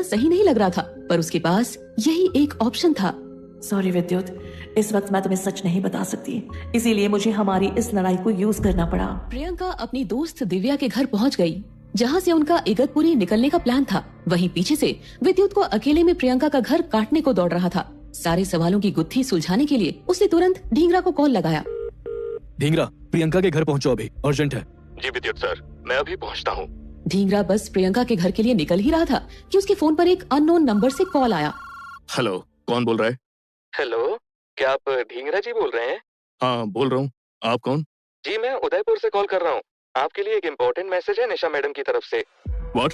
करना सही नहीं लग रहा था, पर उसके पास यही एक ऑप्शन था। सॉरी विद्युत, इस वक्त मैं तुम्हें सच नहीं बता सकती, इसीलिए मुझे हमारी इस लड़ाई को यूज करना पड़ा। प्रियंका अपनी दोस्त दिव्या के घर पहुंच गई, जहां से उनका इगतपुरी निकलने का प्लान था। वहीं पीछे से विद्युत को अकेले में प्रियंका का घर काटने को दौड़ रहा था। सारे सवालों की गुत्थी सुलझाने के लिए उसने तुरंत ढींगरा को कॉल लगाया। ढींगरा, प्रियंका के घर पहुंचो, अभी अर्जेंट है। जी विद्युत सर, मैं अभी पहुंचता हूँ। ढींगरा बस प्रियंका के घर के लिए निकल ही रहा था कि उसके फोन पर एक अननोन नंबर से कॉल आया। हेलो, कौन बोल रहा है? हेलो, क्या आप ढींगरा जी बोल रहे हैं? हाँ बोल रहा हूँ, आप कौन? जी मैं उदयपुर से कॉल कर रहा हूँ। आपके लिए एक इम्पोर्टेंट मैसेज है निशा मैडम की तरफ से। व्हाट?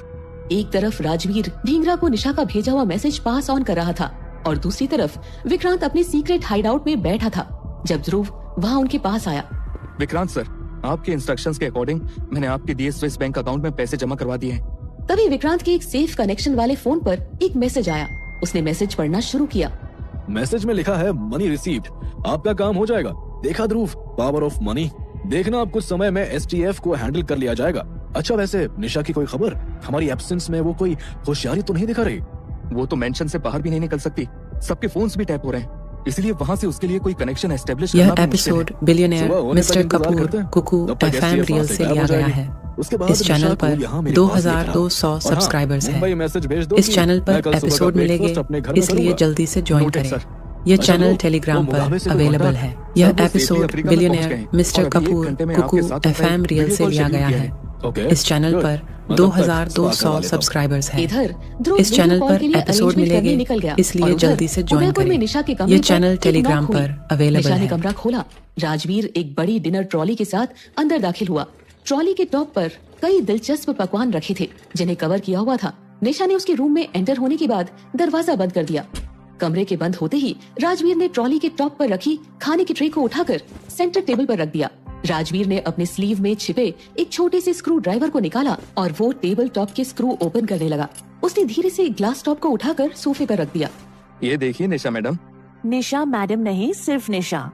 एक तरफ राजवीर ढींगरा को निशा का भेजा हुआ मैसेज पास ऑन कर रहा था और दूसरी तरफ विक्रांत अपने सीक्रेट हाइडआउट में बैठा था, जब ध्रुव वहाँ उनके पास आया। विक्रांत सर, आपके इंस्ट्रक्शंस के अकॉर्डिंग मैंने आपके दिए स्विस बैंक अकाउंट में पैसे जमा करवा दिए हैं। तभी विक्रांत के एक सेफ कनेक्शन वाले फोन पर एक मैसेज आया। उसने मैसेज पढ़ना शुरू किया। मैसेज में लिखा है मनी रिसीव्ड, आपका काम हो जाएगा। देखा ध्रुव, पावर ऑफ मनी। देखना अब कुछ समय में STF को हैंडल कर लिया जाएगा। अच्छा वैसे निशा की कोई खबर? हमारी एब्सेंस में वो कोई होशियारी तो नहीं दिखा रही? वो तो मेंशन से बाहर भी नहीं निकल सकती, सबके फोन्स भी टैप हो रहे हैं, इसलिए वहाँ से उसके लिए कोई कनेक्शन एस्टेब्लिश करना यह episode billionaire mister Kapoor Kuku FM real से लिया गया है। इस चैनल पर 2200 सब्सक्राइबर्स हैं। इस चैनल पर एपिसोड मिलेंगे, इसलिए जल्दी से ज्वाइन करें। यह चैनल टेलीग्राम पर अवेलेबल है। यह episode billionaire mister Kapoor Kuku FM real से लिया गया है। इस चैनल पर 2200 सब्सक्राइबर्स हैं। इस चैनल पर एपिसोड मिलेंगे, इसलिए जल्दी से ज्वाइन करें। यह चैनल टेलीग्राम पर अवेलेबल है। कमरा खोला। राजवीर एक बड़ी डिनर ट्रॉली के साथ अंदर दाखिल हुआ। ट्रॉली के टॉप पर कई दिलचस्प पकवान रखे थे, जिन्हें कवर किया हुआ था। निशा ने उसके रूम में एंटर होने के बाद दरवाजा बंद कर दिया। कमरे के बंद होते ही राजवीर ने ट्रॉली के टॉप पर रखी खाने की ट्रे को उठाकर सेंटर टेबल पर रख दिया। राजवीर ने अपने स्लीव में छिपे एक छोटे से स्क्रू ड्राइवर को निकाला और वो टेबल टॉप के स्क्रू ओपन करने लगा। उसने धीरे से ग्लास टॉप को उठाकर सोफे पर रख दिया। ये देखिए निशा मैडम। निशा मैडम नहीं, सिर्फ निशा।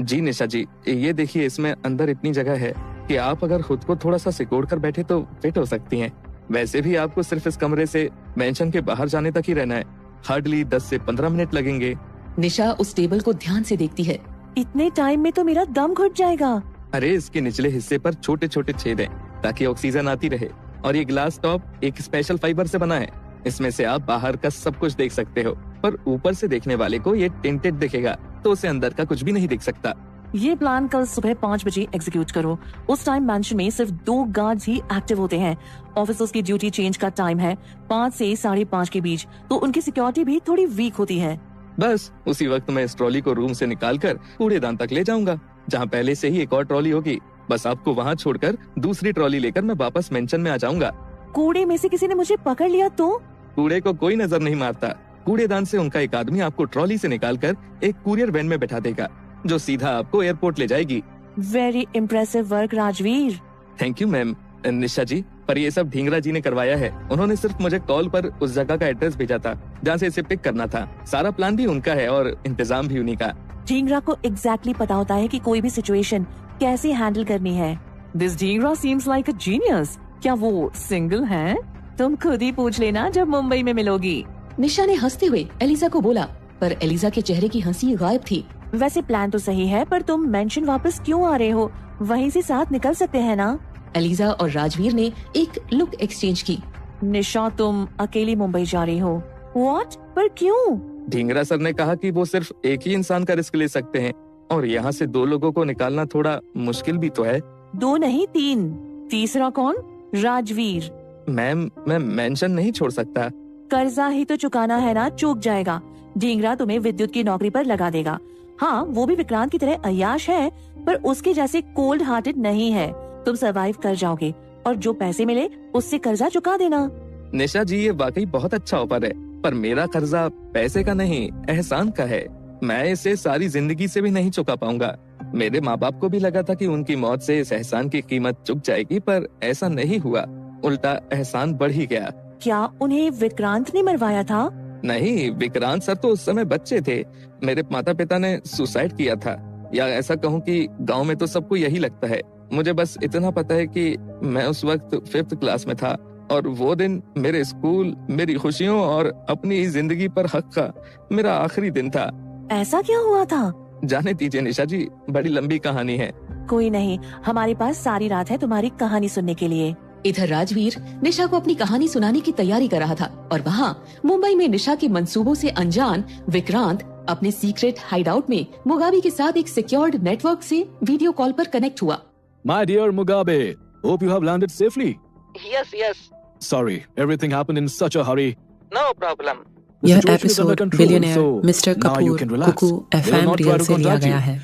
जी निशा जी, ये देखिए, इसमें अंदर इतनी जगह है कि आप अगर खुद को थोड़ा सा सिकोड़ कर बैठे तो फिट हो सकती हैं। वैसे भी आपको सिर्फ इस कमरे से मेंशन के बाहर जाने तक ही रहना है। हार्डली 10 से 15 मिनट लगेंगे। निशा उस टेबल को ध्यान से देखती है। इतने टाइम में तो मेरा दम घुट जाएगा। अरे इसके निचले हिस्से पर छोटे छोटे छेद हैं ताकि ऑक्सीजन आती रहे, और ये ग्लास टॉप एक स्पेशल फाइबर से बना है। इसमें से आप बाहर का सब कुछ देख सकते हो, पर ऊपर से देखने वाले को ये टिंटेड दिखेगा, तो उसे अंदर का कुछ भी नहीं दिख सकता। ये प्लान कल सुबह 5 बजे एग्जीक्यूट करो। उस टाइम मैंशन में सिर्फ 2 गार्ड्स ही एक्टिव होते हैं। ऑफिसर्स की ड्यूटी चेंज का टाइम है 5 से 5:30 के बीच, तो उनकी सिक्योरिटी भी थोड़ी वीक होती है। बस उसी वक्त मैं इस ट्रॉली को रूम से निकालकर कूड़ेदान तक ले जाऊंगा, जहाँ पहले से ही एक और ट्रॉली होगी। बस आपको वहाँ छोड़कर दूसरी ट्रॉली लेकर मैं वापस मेंशन में आ जाऊंगा। कूड़े में से किसी ने मुझे पकड़ लिया तो? कूड़े को कोई नजर नहीं मारता। कूड़ेदान से उनका एक आदमी आपको ट्रॉली से निकालकर एक कुरियर वैन में बैठा देगा, जो सीधा आपको एयरपोर्ट ले जाएगी। Very impressive work Rajveer. Thank you ma'am. Nisha ji, पर ये सब ढींगरा जी ने करवाया है। उन्होंने सिर्फ मुझे कॉल पर उस जगह का एड्रेस भेजा था जहाँ से इसे पिक करना था। सारा प्लान भी उनका है और इंतजाम भी उन्हीं का। ढींगरा को एग्जैक्टली पता होता है कि कोई भी सिचुएशन कैसे हैंडल करनी है। This Dhingra seems like a genius. क्या वो सिंगल है? तुम खुद ही पूछ लेना जब मुंबई में मिलोगी। निशा ने हंसते हुए एलिजा को बोला, पर एलिजा के चेहरे की हंसी गायब थी। वैसे प्लान तो सही है, पर तुम मेंशन वापस क्यों आ रहे हो? वहीं से साथ निकल सकते हैं ना? एलिजा और राजवीर ने एक लुक एक्सचेंज की। निशा, तुम अकेली मुंबई जा रही हो। व्हाट? पर क्यों? ढींगरा सर ने कहा कि वो सिर्फ एक ही इंसान का रिस्क ले सकते हैं, और यहाँ से 2 लोगों को निकालना थोड़ा मुश्किल भी तो है। 2 नहीं 3। तीसरा कौन? राजवीर। मैम, मैं मेंशन नहीं छोड़ सकता। कर्जा ही तो चुकाना है ना, चूक जाएगा। ढींगरा तुम्हें विद्युत की नौकरी पर लगा देगा। हाँ, वो भी विक्रांत की तरह अय्याश है, पर उसके जैसे कोल्ड हार्टेड नहीं है। तुम सरवाइव कर जाओगे, और जो पैसे मिले उससे कर्जा चुका देना। निशा जी, ये वाकई बहुत अच्छा ऑफर है, पर मेरा कर्जा पैसे का नहीं, एहसान का है। मैं इसे सारी जिंदगी से भी नहीं चुका पाऊंगा। मेरे माँ बाप को भी लगा था कि उनकी मौत से इस एहसान की कीमत चुक जाएगी, पर ऐसा नहीं हुआ। उल्टा एहसान बढ़ ही गया। क्या उन्हें विक्रांत ने मरवाया था? नहीं, विक्रांत सर तो उस समय बच्चे थे। मेरे माता पिता ने सुसाइड किया था, या ऐसा कहूँ कि गांव में तो सबको यही लगता है। मुझे बस इतना पता है कि मैं उस वक्त 5th क्लास में था। और वो दिन मेरे स्कूल, मेरी खुशियों और अपनी जिंदगी पर हक का मेरा आखिरी दिन था। ऐसा क्या हुआ था? जाने दीजिए निशा जी, बड़ी लंबी कहानी है। कोई नहीं, हमारे पास सारी रात है तुम्हारी कहानी सुनने के लिए। इधर राजवीर निशा को अपनी कहानी सुनाने की तैयारी कर रहा था और वहाँ मुंबई में निशा के मंसूबों से अनजान विक्रांत अपने सीक्रेट हाइडआउट में मुगाबे के साथ एक सिक्योर्ड नेटवर्क से वीडियो कॉल पर कनेक्ट हुआ। My dear Mugabe, hope you have landed safely. Yes. Sorry, everything happened in such a hurry. No problem. यह episode billionaire mister Kapoor Kuku FM real से लिया गया है।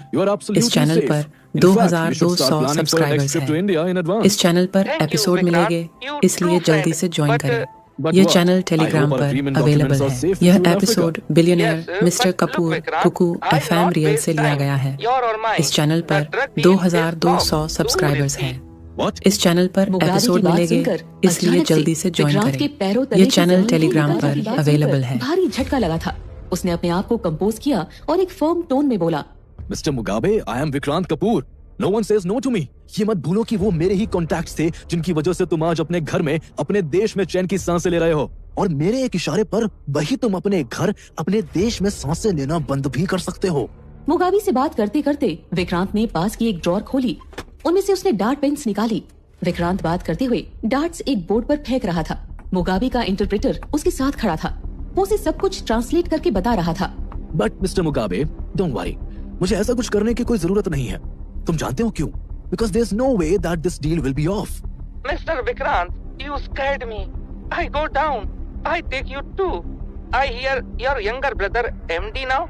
इस चैनल पर 2200 सब्सक्राइबर्स हैं। इस चैनल पर एपिसोड मिलेंगे, इसलिए जल्दी से ज्वाइन करें। यह चैनल टेलीग्राम पर अवेलेबल है। यह episode billionaire mister Kapoor Kuku FM real से लिया गया है। इस चैनल पर 2200 सब्सक्राइबर्स हैं। इस चैनल पर एपिसोड मिलेंगे, इसलिए जल्दी से ज्वाइन करें। ये चैनल टेलीग्राम पर अवेलेबल है। भारी झटका लगा था। उसने अपने आप को कंपोज किया और एक फर्म टोन में बोला, mister Mugabe, I am Vikrant Kapoor. No one says no to me. ये मत भूलो कि वो मेरे ही कॉन्टैक्ट्स थे जिनकी वजह से तुम आज अपने घर में, अपने देश में चैन की सांसें ले रहे हो। और मेरे एक इशारे पर वही तुम अपने घर, अपने देश में सांसें लेना बंद भी कर सकते हो। मुगाबे से बात करते करते विक्रांत ने पास की एक ड्रॉर खोली। उनमें से उसने डार्ट पेन्स निकाली। विक्रांत बात करते हुए डार्ट्स एक बोर्ड पर फेंक रहा था। मुगाबे का इंटरप्रेटर उसके साथ खड़ा था। वो उसे सब कुछ ट्रांसलेट करके बता रहा था। But mister Mugabe, don't worry, मुझे ऐसा कुछ करने की कोई जरूरत नहीं है। तुम जानते हो क्यों? Because there's no way that this deal will be off. Mr. Vikrant, you scared me. I go down. I take you too. I hear your younger brother MD now.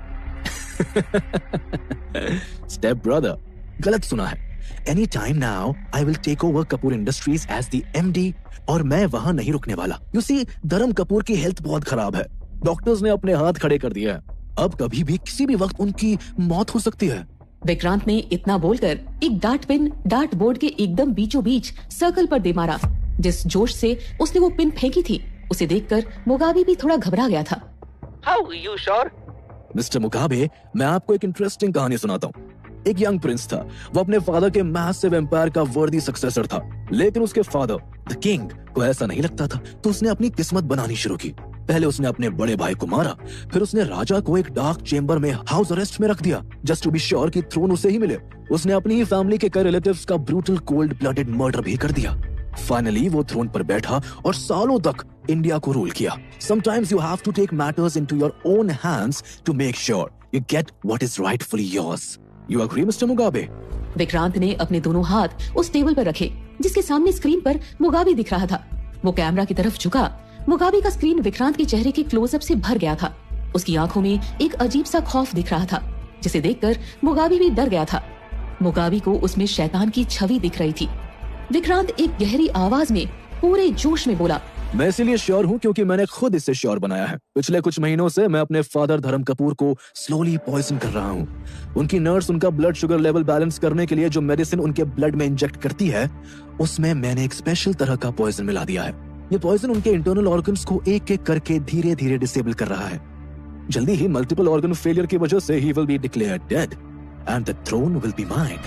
Step brother, गलत सुना है। Any time now, I will take over Kapoor Industries as the MD और मैं वहाँ नहीं रुकने वाला। You see, धर्म कपूर की हेल्थ बहुत खराब है। डॉक्टर्स ने अपने हाथ खड़े कर दिए हैं। अब कभी भी किसी भी वक्त उनकी मौत हो सकती है। विक्रांत ने इतना बोलकर एक डार्ट पिन डार्ट बोर्ड के एकदम बीचों बीच सर्कल पर दे मारा। जिस जोश से उसने वो पिन फेंकी थी, उसे देखकर मुगाबे भी थोड़ा घबरा गया था। How you sure? Mister Mugabe, मैं आपको एक इंटरेस्टिंग कहानी सुनाता हूँ। एक यंग प्रिंस था। वो अपने फादर के मैसिव एम्पायर का वर्दी सक्सेसर था, लेकिन उसके फादर द किंग को ऐसा नहीं लगता था, तो उसने अपनी किस्मत बनानी शुरू की। पहले उसने अपने बड़े भाई को मारा, फिर उसने राजा को एक डार्क चेंबर में हाउस अरेस्ट में रख दिया, जस्ट टू बी श्योर कि थ्रोन उसे ही मिले। उसने अपनी ही फैमिली के कई रिलेटिव्स का ब्रूटल कोल्ड ब्लडेड मर्डर भी कर दिया। फाइनली वो थ्रोन पर बैठा और सालों तक इंडिया को रूल किया। Sometimes you have to take matters into your own hands to make sure you get what is rightfully yours. You agree, Mr. Mugabe? Vikrant ने अपने दोनों हाथ उस टेबल पर रखे जिसके सामने स्क्रीन पर मुगाबे दिख रहा था। वो कैमरा की तरफ झुका। मुगाबे का स्क्रीन विक्रांत के चेहरे के क्लोजअप से भर गया था। उसकी आंखों में एक अजीब सा खौफ दिख रहा था, जिसे देखकर मुगाबे भी डर गया था। मुगाबे को उसमें शैतान की छवि दिख रही थी। विक्रांत एक गहरी आवाज में पूरे जोश में बोला, मैं इसीलिए श्योर हूँ क्योंकि मैंने खुद इससे श्योर बनाया है। पिछले कुछ महीनों से मैं अपने फादर धर्म कपूर को स्लोली पॉइजन कर रहा हूँ। उनकी नर्स उनका ब्लड शुगर लेवल बैलेंस करने के लिए जो मेडिसिन उनके ब्लड में इंजेक्ट करती है, उसमें मैंने एक स्पेशल तरह का पॉइजन मिला दिया है। ये पॉइजन उनके इंटरनल ऑर्गन्स को एक एक करके धीरे धीरे डिसेबल कर रहा है। जल्दी ही मल्टीपल ऑर्गन फेलियर की वजह से ही will be declared dead and the throne will be mine.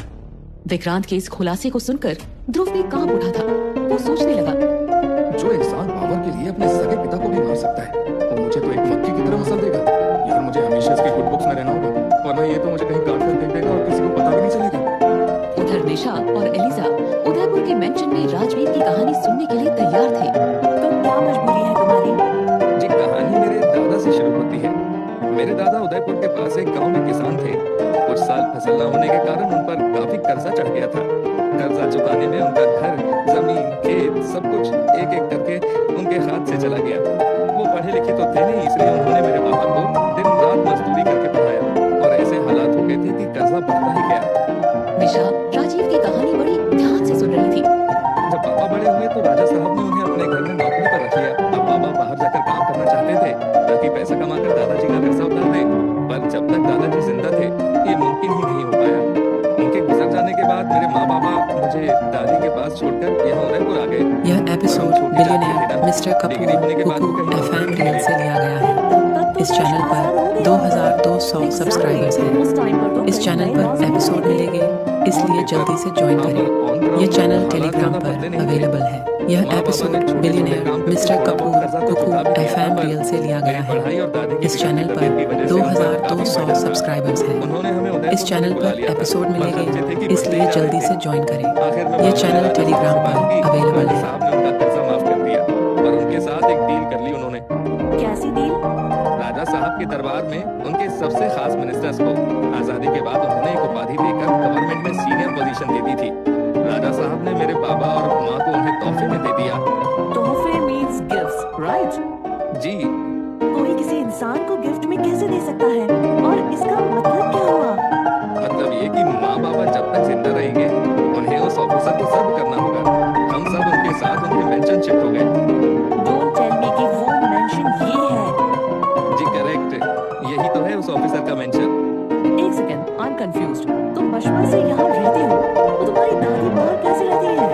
Vikrant के इस खुलासे को सुनकर ध्रुव भी कांप उठा था। वो सोचने लगा, जो इंसान पावर के लिए अपने सगे पिता को भी मार सकता है, वो मुझे तो एक मक्खी की तरह मसल देगा। यार मुझे हमेशा इसकी गुड बुक्स में रहना होगा, वरना ये तो मुझे कहीं काट कर फेंक देगा और किसी को पता भी नहीं चलेगा। उधर निशा और एलिजा उदयपुर के मेंशन में राजवीर की कहानी सुनने के लिए तैयार थे। तो क्या मजबूरी है तुम्हारी? जी, कहानी मेरे दादा से शुरू होती है। मेरे दादा उदयपुर के पास एक गांव में किसान थे। कुछ साल फसल न होने के कारण उन पर काफी कर्जा चढ़ गया था। कर्जा चुकाने में उनका घर, जमीन, खेत सब कुछ एक एक करके उनके हाथ से चला गया। वो पढ़े लिखे तो थे नहीं, इसलिए उन्होंने मेरे पापा को दिन रात मजदूरी करके पढ़ाया और ऐसे हालात हो गए थे कि कर्जा बढ़ता ही गया। निशा राजीव की कहानी बड़ी ध्यान से सुन रही थी। जब पापा बड़े हुए तो राजा साहब ने उन्हें अपने घर में नौकरी पर रख लिया। अब पापा बाहर जाकर काम करना चाहते थे ताकि पैसा कमाकर दादाजी का कर्जा उतार दें, पर जब तक दादाजी जिंदा थे ये मुमकिन ही नहीं हो पाया। उनके गुजर जाने के बाद मेरे माँ बाबा मुझे दादी के पास छोड़कर यहाँ उदयपुर आ गए। यह episode billionaire mister Kapoor Kuku FM real से लिया गया है। इस चैनल पर 2200 सब्सक्राइबर्स हैं। इस चैनल पर एपिसोड मिलेंगे, इसलिए जल्दी से ज्वाइन करें। यह चैनल टेलीग्राम पर अवेलेबल है। यह episode billionaire mister Kapoor Kuku FM real से लिया गया है। इस चैनल पर 2200 सब्सक्राइबर्स हैं। इस चैनल पर एपिसोड मिलेंगे, इसलिए जल्दी से ज्वाइन करें। यह चैनल टेलीग्राम पर अवेलेबल है। उनके साथ एक डील कर ली उन्होंने। कैसी डील? राजा साहब के दरबार में उनके सबसे खास मिनिस्टर्स को आजादी के बाद उन्होंने एक उपाधि देकर गवर्नमेंट में सीनियर पोजीशन दे दी थी। राजा साहब ने मेरे पापा और माँ को उन्हें तोहफे में दे दिया। तोहफे मींस गिफ्ट्स, राइट? जी। कोई किसी इंसान को गिफ्ट में कैसे दे सकता है, और इसका मतलब क्या हुआ? मतलब ये कि माँ बाबा जब तक जिंदा रहेंगे उन्हें उस ऑफिसर को सर्व करना होगा। हम सब उनके साथ उनके मेंशन शिफ्ट हो गए। डोंट टेल मी कि वो मेंशन ये है। जी करेक्ट, यही तो है उस ऑफिसर का मेंशन। एक सेकंड, आई एम कंफ्यूज्ड। तुम बचपन से यहाँ रहते हो, तो तुम्हारी दादी बाहर कैसे रहती है?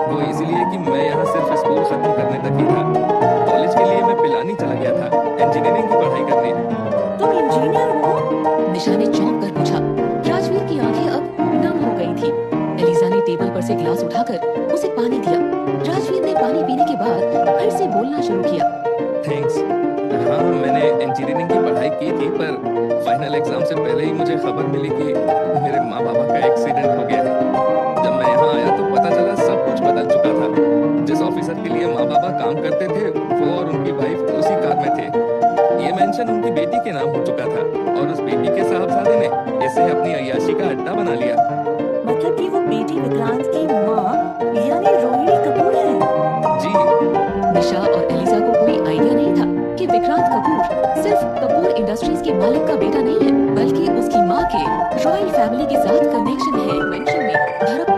वो इसलिए कि मैं यहाँ सिर्फ स्कूल खत्म करने तक ही था। कॉलेज के लिए मैं पिलानी चला गया था, इंजीनियरिंग की पढ़ाई करने। तुम इंजीनियर हो? निशा ने चौंक कर पूछा। राजवीर की आंखें अब नम हो गई थी। एलिजा ने टेबल पर से ग्लास उठाकर उसे पानी दिया। राजवीर ने पानी पीने के बाद फिर से बोलना शुरू किया। थैंक्स। हाँ, मैंने इंजीनियरिंग की पढ़ाई की थी, पर फाइनल एग्जाम से पहले ही मुझे खबर मिली कि मेरे माँ बाबा का एक्सीडेंट हो गया है। जब मैं यहाँ आया तो पता चला सब कुछ बदल चुका था। जिस ऑफिसर के लिए माँ बाबा काम करते थे वो और उनकी वाइफ उसी कार में थे। ये मेंशन उनकी बेटी के नाम हो चुका था और उस बेटी के साहबजादे ने इसे अपनी अय्याशी का अड्डा बना लिया। मतलब कि वो बेटी विक्रांत की माँ यानी रोहिणी कपूर है? जी। निशा और एलिजा को कोई आइडिया नहीं था कि विक्रांत कपूर सिर्फ कपूर इंडस्ट्रीज के मालिक का बेटा नहीं है, बल्कि उसकी माँ के रॉयल फैमिली के साथ कनेक्शन है। मेंशन में धड़क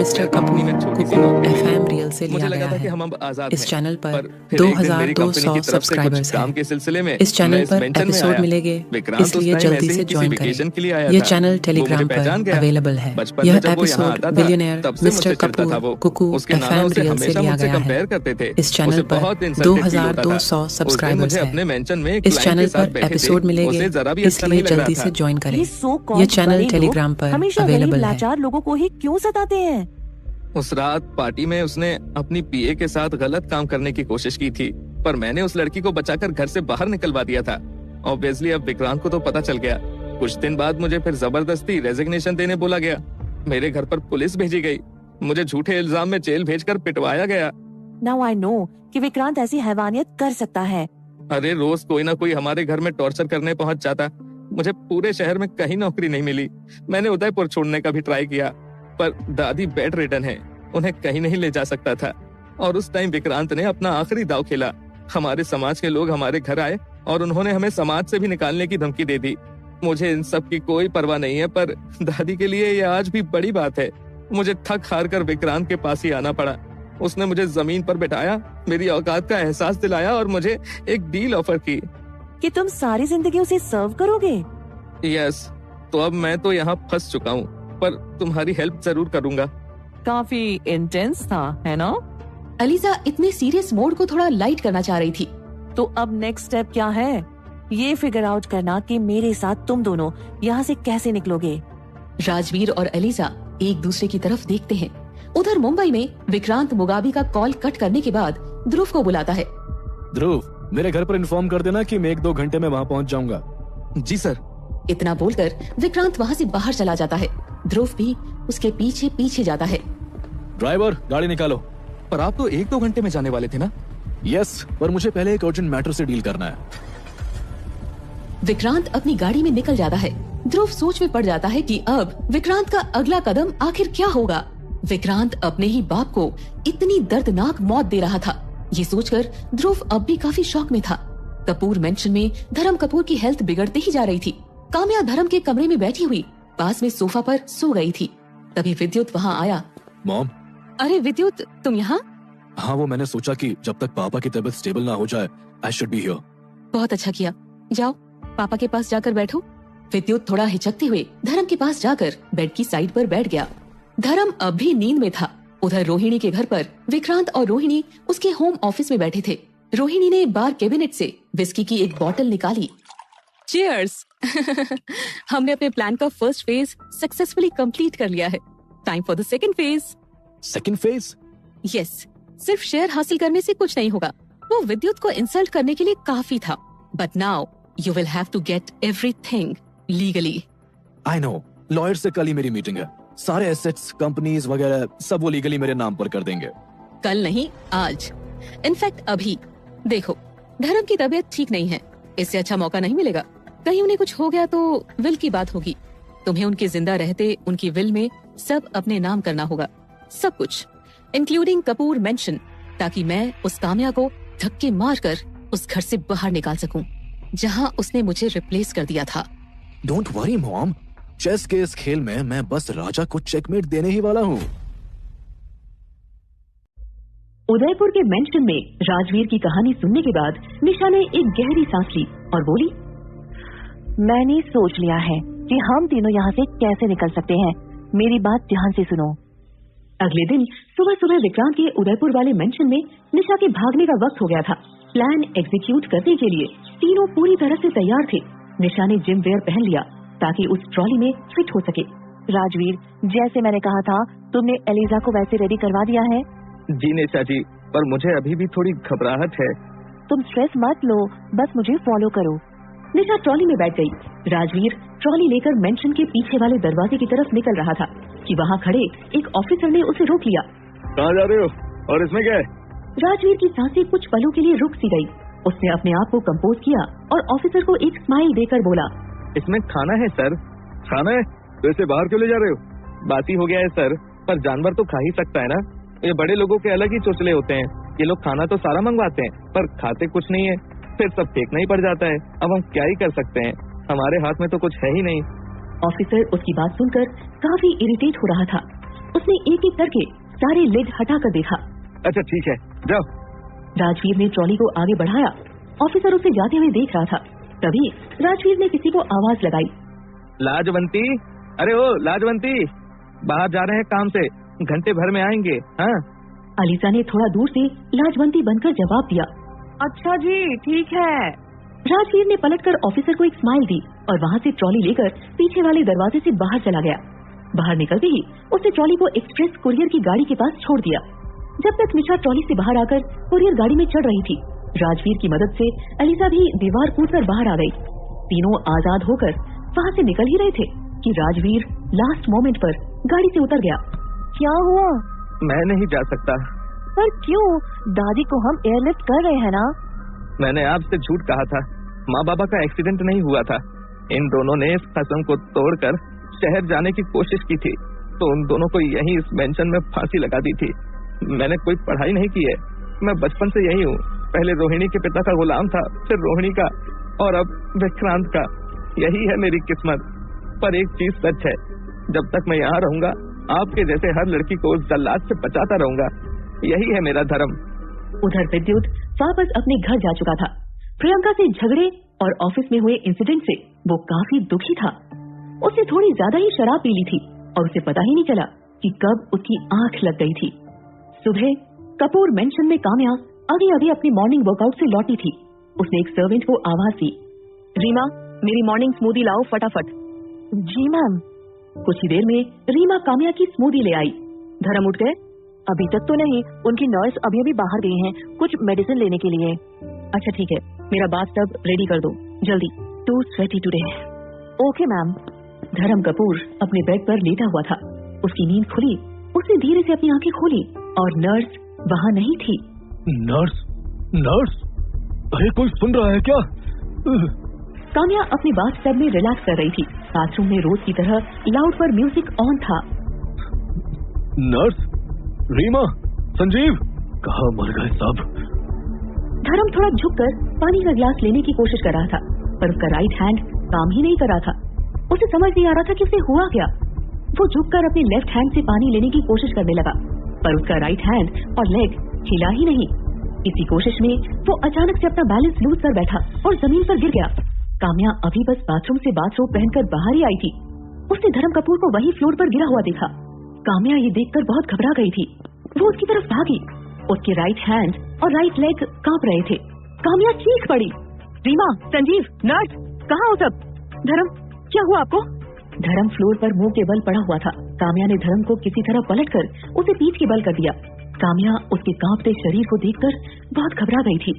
mister Kapoor Kuku FM real से लिया गया है। इस चैनल पर 2200 सब्सक्राइबर्स हैं। इस चैनल पर एपिसोड मिलेंगे, इसलिए जल्दी से ज्वाइन करें। यह चैनल टेलीग्राम पर अवेलेबल है। यह episode billionaire mister Kapoor Kuku FM real से लिया गया है। इस चैनल पर 2200 सब्सक्राइबर्स हैं। इस चैनल पर एपिसोड मिलेंगे, इसलिए जल्दी से ज्वाइन करें। यह चैनल टेलीग्राम पर अवेलेबल है। लाचार लोगों को ही क्यों सताते हैं? उस रात पार्टी में उसने अपनी पीए के साथ गलत काम करने की कोशिश की थी, पर मैंने उस लड़की को बचाकर घर से बाहर निकलवा दिया था। ऑब्वियसली अब विक्रांत को तो पता चल गया। कुछ दिन बाद मुझे फिर जबरदस्ती रेजिग्नेशन देने बोला गया। मेरे घर पर पुलिस भेजी गई। मुझे झूठे इल्जाम में जेल भेजकर पिटवाया गया। नाउ आई नो कि विक्रांत ऐसी हैवानियत कर सकता है। अरे रोज कोई ना कोई हमारे घर में टॉर्चर करने पहुंच जाता। मुझे पूरे शहर में कहीं नौकरी नहीं मिली। मैंने उदयपुर छोड़ने का भी ट्राई किया, पर दादी बेड रिडन है, उन्हें कहीं नहीं ले जा सकता था। और उस टाइम विक्रांत ने अपना आखिरी दांव खेला। हमारे समाज के लोग हमारे घर आए और उन्होंने हमें समाज से भी निकालने की धमकी दे दी। मुझे इन सब की कोई परवाह नहीं है, पर दादी के लिए यह आज भी बड़ी बात है। मुझे थक हार कर विक्रांत के पास ही आना पड़ा। उसने मुझे जमीन पर बैठाया, मेरी औकात का एहसास दिलाया और मुझे एक डील ऑफर की कि तुम सारी जिंदगी उसे सर्व करोगे। यस, तो अब मैं तो यहाँ फंस चुका हूँ, पर तुम्हारी हेल्प जरूर करूंगा। काफी इंटेंस था, है ना? अलीजा इतने सीरियस मोड को थोड़ा लाइट करना चाह रही थी। तो अब नेक्स्ट स्टेप क्या है? ये फिगर आउट करना कि मेरे साथ तुम दोनों यहाँ से कैसे निकलोगे। राजवीर और अलीजा एक दूसरे की तरफ देखते हैं। उधर मुंबई में विक्रांत मुगाबी का कॉल कट करने के बाद ध्रुव को बुलाता है। ध्रुव, मेरे घर पर इन्फॉर्म कर देना कि मैं 1-2 घंटे में वहाँ पहुँच जाऊंगा। जी सर। इतना बोलकर विक्रांत वहाँ से बाहर चला जाता है। ध्रुव भी उसके पीछे पीछे जाता है। ड्राइवर, गाड़ी निकालो। पर आप तो 1-2 घंटे में जाने वाले थे ना? यस, पर मुझे पहले एक अर्जेंट मैटर से डील करना है। विक्रांत अपनी गाड़ी में निकल जाता है। ध्रुव सोच में पड़ जाता है कि अब विक्रांत का अगला कदम आखिर क्या होगा। विक्रांत अपने ही बाप को इतनी दर्दनाक मौत दे रहा था। ये सोचकर ध्रुव अब भी काफी शॉक में था। कपूर मेंशन में धर्म कपूर की हेल्थ बिगड़ते ही जा रही थी। काम्या धर्म के कमरे में बैठी हुई पास में सोफा पर सो गई थी। तभी विद्युत वहाँ आया। मॉम। अरे विद्युत, तुम यहाँ? हाँ, वो मैंने सोचा कि जब तक पापा की तबीयत स्टेबल ना हो जाए, आई शुड बी हियर। बहुत अच्छा किया, जाओ पापा के पास जाकर बैठो। विद्युत थोड़ा हिचकते हुए धर्म के पास जाकर बेड की साइड पर बैठ गया। धर्म अब भी नींद में था। उधर रोहिणी के घर पर विक्रांत और रोहिणी उसके होम ऑफिस में बैठे थे। रोहिणी ने बार कैबिनेट से विस्की की एक बोतल निकाली। चीयर्स। हमने अपने प्लान का फर्स्ट फेज सक्सेसफुली कंप्लीट कर लिया है। Time for the second phase. Second phase? Yes, सिर्फ शेयर हासिल करने से कुछ नहीं होगा। वो विद्युत को इंसल्ट करने के लिए काफी था। But now you will have to get everything legally. I know, lawyer से कल ही मेरी मीटिंग है। सारे एसेट्स, कंपनीज वगैरह सब वो लीगली मेरे नाम पर कर देंगे। कल नहीं, आज। इनफैक्ट अभी। देखो, धर्म की तबीयत ठीक नहीं है, इससे अच्छा मौका नहीं मिलेगा। कहीं उन्हें कुछ हो गया तो विल की बात होगी। तुम्हें उनके जिंदा रहते उनकी विल में सब अपने नाम करना होगा, सब कुछ, इंक्लूडिंग कपूर मेंशन, ताकि मैं उस काम्या को धक्के मारकर उस घर से बाहर निकाल सकूं, जहां उसने मुझे रिप्लेस कर दिया था। डोंट वरी मॉम, चेस के इस खेल में मैं बस राजा को चेकमेट देने ही वाला हूँ। उदयपुर के मेंशन में राजवीर की कहानी सुनने के बाद निशा ने एक गहरी सांस ली और बोली, मैंने सोच लिया है कि हम तीनों यहाँ से कैसे निकल सकते हैं। मेरी बात ध्यान से सुनो। अगले दिन सुबह सुबह विक्रांत के उदयपुर वाले मेंशन में निशा के भागने का वक्त हो गया था। प्लान एग्जीक्यूट करने के लिए तीनों पूरी तरह से तैयार थे। निशा ने जिम वेयर पहन लिया ताकि उस ट्रॉली में फिट हो सके। राजवीर, जैसे मैंने कहा था, तुमने एलिजा को वैसे रेडी करवा दिया है? जी निशा जी, पर मुझे अभी भी थोड़ी घबराहट है। तुम स्ट्रेस मत लो, बस मुझे फॉलो करो। निशा ट्रॉली में बैठ गई। राजवीर ट्रॉली लेकर मेंशन के पीछे वाले दरवाजे की तरफ निकल रहा था कि वहाँ खड़े एक ऑफिसर ने उसे रोक लिया। कहाँ जा रहे हो और इसमें क्या है? राजवीर की सांसें कुछ पलों के लिए रुक सी गई। उसने अपने आप को कंपोज किया और ऑफिसर को एक स्माइल देकर बोला, इसमें खाना है सर। खाना है तो इसे बाहर क्यों ले जा रहे हो? बाती हो गया है सर, पर जानवर तो खा ही सकता है ना। ये बड़े लोगों के अलग ही चोचले होते हैं। ये लोग खाना तो सारा मंगवाते हैं पर खाते कुछ नहीं है, फिर सब फेंकना ही पड़ जाता है। अब हम क्या ही कर सकते हैं, हमारे हाथ में तो कुछ है ही नहीं। ऑफिसर उसकी बात सुनकर काफी इरिटेट हो रहा था। उसने एक एक करके सारे लिड हटाकर देखा। अच्छा ठीक है, जाओ। राजवीर ने ट्रॉली को आगे बढ़ाया। ऑफिसर उसे जाते हुए देख रहा था। तभी राजवीर ने किसी को आवाज लगाई, लाजवंती, अरे ओ लाजवंती, बाहर जा रहे हैं काम से, घंटे भर में आएंगे। हाँ। अलीसा ने थोड़ा दूर से लाजवंती बनकर जवाब दिया, अच्छा जी, ठीक है। राजवीर ने पलटकर ऑफिसर को एक स्माइल दी और वहाँ से ट्रॉली लेकर पीछे वाले दरवाजे से बाहर चला गया। बाहर निकलते ही उसने ट्रॉली को एक्सप्रेस कुरियर की गाड़ी के पास छोड़ दिया। जब तक निशा ट्रॉली से बाहर आकर कुरियर गाड़ी में चढ़ रही थी, राजवीर की मदद से अलीसा भी दीवार कूदकर बाहर आ गई। तीनों आजाद होकर वहाँ से निकल ही रहे थे कि राजवीर लास्ट मोमेंट पर गाड़ी से उतर गया। क्या हुआ? मैं नहीं जा सकता। पर क्यों? दादी को हम एयरलिफ्ट कर रहे हैं ना। मैंने आपसे झूठ कहा था, माँ बाबा का एक्सीडेंट नहीं हुआ था। इन दोनों ने इस कसम को तोड़कर शहर जाने की कोशिश की थी, तो उन दोनों को यहीं इस मेंशन में फांसी लगा दी थी। मैंने कोई पढ़ाई नहीं की है, मैं बचपन से यही हूँ। पहले रोहिणी के पिता का गुलाम था, फिर रोहिणी का, और अब विक्रांत का। यही है मेरी किस्मत। पर एक चीज सच है, जब तक मैं यहाँ रहूंगा आपके जैसे हर लड़की को उस जल्लाद से बचाता रहूंगा। यही है मेरा धर्म। उधर विद्युत वापस अपने घर जा चुका था। प्रियंका से झगड़े और ऑफिस में हुए इंसिडेंट से वो काफी दुखी था। उसने थोड़ी ज्यादा ही शराब पी ली थी और उसे पता ही नहीं चला कि कब उसकी आंख लग गई थी। सुबह कपूर मेंशन में काम्या अभी अपनी मॉर्निंग वर्कआउट से लौटी थी। उसने एक सर्वेंट को आवाज दी, रीमा मेरी मॉर्निंग स्मूदी लाओ फटाफट। जी मैम। कुछ ही देर में रीमा काम्या की स्मूदी ले आई। धर्म उठ गए? अभी तक तो नहीं, उनकी नर्स अभी बाहर गई हैं कुछ मेडिसिन लेने के लिए। अच्छा ठीक है, मेरा बाथटब रेडी कर दो जल्दी। Too sweaty today. Okay ma'am. Dharam Kapoor अपने बेड पर लेटा हुआ था। उसकी नींद खुली। उसने धीरे से अपनी आंखें खोली और नर्स वहाँ नहीं थी। नर्स? नर्स? अरे कोई सुन रहा है क्या? काम्या अपने बाथटब में रिलैक्स कर रही थी। बाथरूम में रोज की तरह लाउड पर म्यूजिक ऑन था। नर्स? रीमा? संजीव? कहाँ मर गए सब? धर्म थोड़ा झुककर पानी का गिलास लेने की कोशिश कर रहा था, पर उसका राइट हैंड काम ही नहीं कर रहा था। उसे समझ नहीं आ रहा था कि उसे हुआ क्या। वो झुककर अपने लेफ्ट हैंड से पानी लेने की कोशिश करने लगा, पर उसका राइट हैंड और लेग हिला ही नहीं। इसी कोशिश में वो अचानक से अपना बैलेंस लूज कर बैठा और जमीन पर गिर गया। काम्या अभी बस बाथरूम से बाथरोब पहनकर बाहर ही आई थी। उसने धर्म कपूर को वही फ्लोर पर गिरा हुआ देखा। काम्या ये देखकर बहुत घबरा गई थी। वो उसकी तरफ भागी। उसके राइट हैंड और राइट लेग कांप रहे थे। काम्या चीख पड़ी, रीमा, संजीव, नर्स, कहाँ हो सब? धर्म, क्या हुआ आपको? धर्म फ्लोर पर मुंह के बल पड़ा हुआ था। काम्या ने धर्म को किसी तरह पलटकर उसे पीठ के बल कर दिया। काम्या उसके कांपते शरीर को देखकर बहुत घबरा गई थी।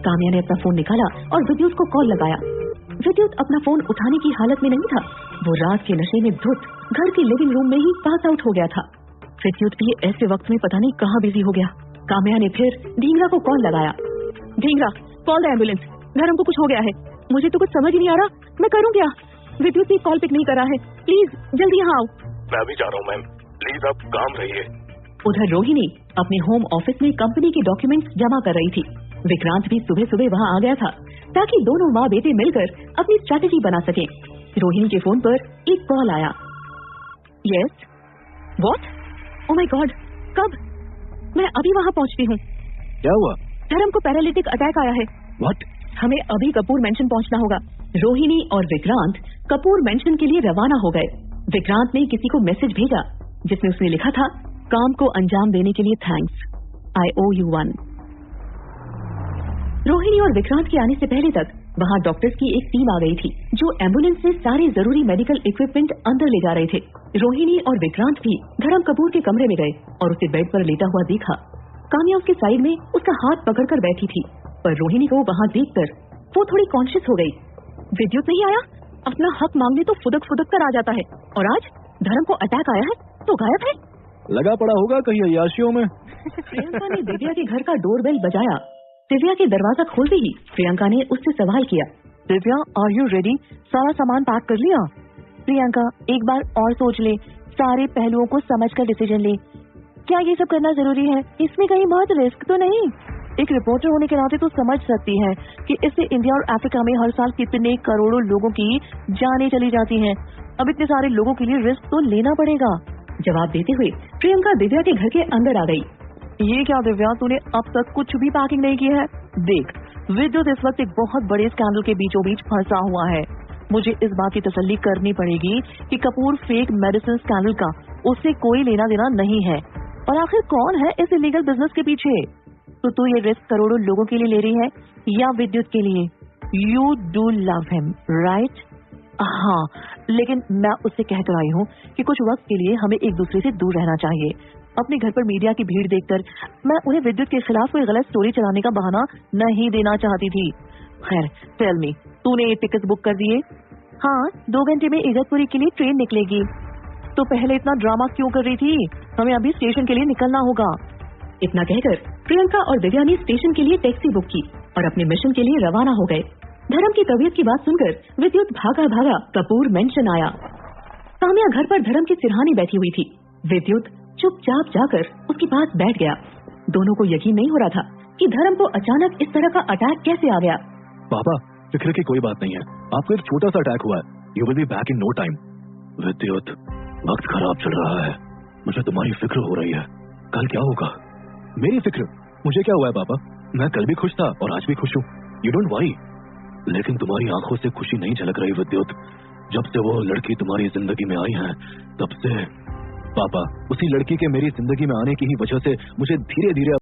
काम्या ने अपना फोन निकाला और विद्युत को कॉल लगाया। विद्युत अपना फोन उठाने की हालत में नहीं था। वो रात के नशे में धुत घर के लिविंग रूम में ही पास आउट हो गया था। विद्युत भी ऐसे वक्त में पता नहीं कहाँ बिजी हो गया। काम्या ने फिर ढींगरा को कॉल लगाया। Dhingra, call the ambulance. धर्म को कुछ हो गया है। मुझे तो कुछ समझ ही नहीं आ रहा, मैं करूँ क्या? विद्युत भी कॉल पिक नहीं कर रहा है। प्लीज जल्दी यहाँ आओ। मैं अभी जा रहा हूँ मैम, प्लीज आप काम रहिए। उधर रोहिणी अपने होम ऑफिस में कंपनी के डॉक्यूमेंट्स जमा कर रही थी। विक्रांत भी सुबह सुबह वहाँ आ गया था ताकि दोनों माँ बेटे मिलकर अपनी स्ट्रैटेजी बना सकें। रोहिणी के फोन पर एक कॉल आया। Yes, what? Oh my God, कब? मैं अभी वहाँ पहुँचती हूँ। क्या हुआ? धर्म को पैरालिटिक अटैक आया है। व्हाट? हमें अभी कपूर मेंशन पहुँचना होगा। रोहिणी और विक्रांत कपूर मेंशन के लिए रवाना हो गए। विक्रांत ने किसी को मैसेज भेजा जिसमें उसने लिखा था, काम को अंजाम देने के लिए thanks, I owe you one. Rohini और विक्रांत के आने से पहले तक वहाँ डॉक्टर्स की एक टीम आ गई थी जो एम्बुलेंस से सारे जरूरी मेडिकल इक्विपमेंट अंदर ले जा रहे थे। रोहिणी और विक्रांत भी धर्म कपूर के कमरे में गए और उसे बेड पर लेटा हुआ देखा। काम्या उसके साइड में उसका हाथ पकड़कर बैठी थी, पर रोहिणी को वहाँ देखकर वो थोड़ी कॉन्शियस हो गई। विद्युत नहीं आया? अपना हक मांगने तो फुदक कर आ जाता है, और आज धर्म को अटैक आया है तो गायब है। लगा पड़ा होगा कहीं अय्याशियों में। प्रियंका ने दिव्या के घर का डोरबेल बजाया। दिव्या के दरवाजा खोलते ही प्रियंका ने उससे सवाल किया, दिव्या, आर यू रेडी? सारा सामान पैक कर लिया? प्रियंका, एक बार और सोच ले, सारे पहलुओं को समझकर डिसीजन ले। क्या ये सब करना जरूरी है? इसमें कहीं बहुत रिस्क तो नहीं? एक रिपोर्टर होने के नाते तो समझ सकती है कि इससे इंडिया और अफ्रीका में हर साल कितने करोड़ों लोगों की जानें चली जाती हैं। अब इतने सारे लोगों के लिए रिस्क तो लेना पड़ेगा। जवाब देते हुए प्रियंका दिव्या के घर के अंदर आ गई। ये क्या दिव्या, तूने अब तक कुछ भी पैकिंग नहीं की है? देख, विद्युत इस वक्त एक बहुत बड़े स्कैंडल के बीचों बीच फंसा हुआ है। मुझे इस बात की तसल्ली करनी पड़ेगी कि कपूर फेक मेडिसिन स्कैंडल का उससे कोई लेना देना नहीं है। और आखिर कौन है इस इलीगल बिजनेस के पीछे? तो तू ये रिस्क करोड़ों लोगों के लिए ले रही है या विद्युत के लिए? You do love him, right? हाँ, लेकिन मैं उससे कह कर आई हूँ कि कुछ वक्त के लिए हमें एक दूसरे से दूर रहना चाहिए। अपने घर पर मीडिया की भीड़ देखकर मैं उन्हें विद्युत के खिलाफ कोई गलत स्टोरी चलाने का बहाना नहीं देना चाहती थी। खैर, टेल मी, तूने ये टिकट बुक कर दिए? हाँ, 2 घंटे में इगतपुरी के लिए ट्रेन निकलेगी। तो पहले इतना ड्रामा क्यों कर रही थी? हमें अभी स्टेशन के लिए निकलना होगा। इतना कहकर प्रियंका और दिव्या ने स्टेशन के लिए टैक्सी बुक की और अपने मिशन के लिए रवाना हो गए। धर्म की तबीयत की बात सुनकर विद्युत भागा कपूर मेंशन आया। काम्या घर पर धर्म के सिरहाने बैठी हुई थी। विद्युत चुपचाप जाकर उसके पास बैठ गया। दोनों को यकीन नहीं हो रहा था कि धर्म को अचानक इस तरह का अटैक कैसे आ गया। पापा, फिक्र की कोई बात नहीं है, आपको एक छोटा सा अटैक हुआ है, you will be back in no time. Vidyut, वक्त खराब चल रहा है, मुझे तुम्हारी फिक्र हो रही है, कल क्या होगा? मेरी फिक्र? मुझे क्या हुआ है पापा? मैं कल भी खुश था और आज भी खुश हूँ, यू डोंट वरी। लेकिन तुम्हारी आंखों से खुशी नहीं झलक रही विद्युत। जब से वो लड़की तुम्हारी जिंदगी में आई है तब से। पापा, उसी लड़की के मेरी जिंदगी में आने की ही वजह से मुझे धीरे धीरे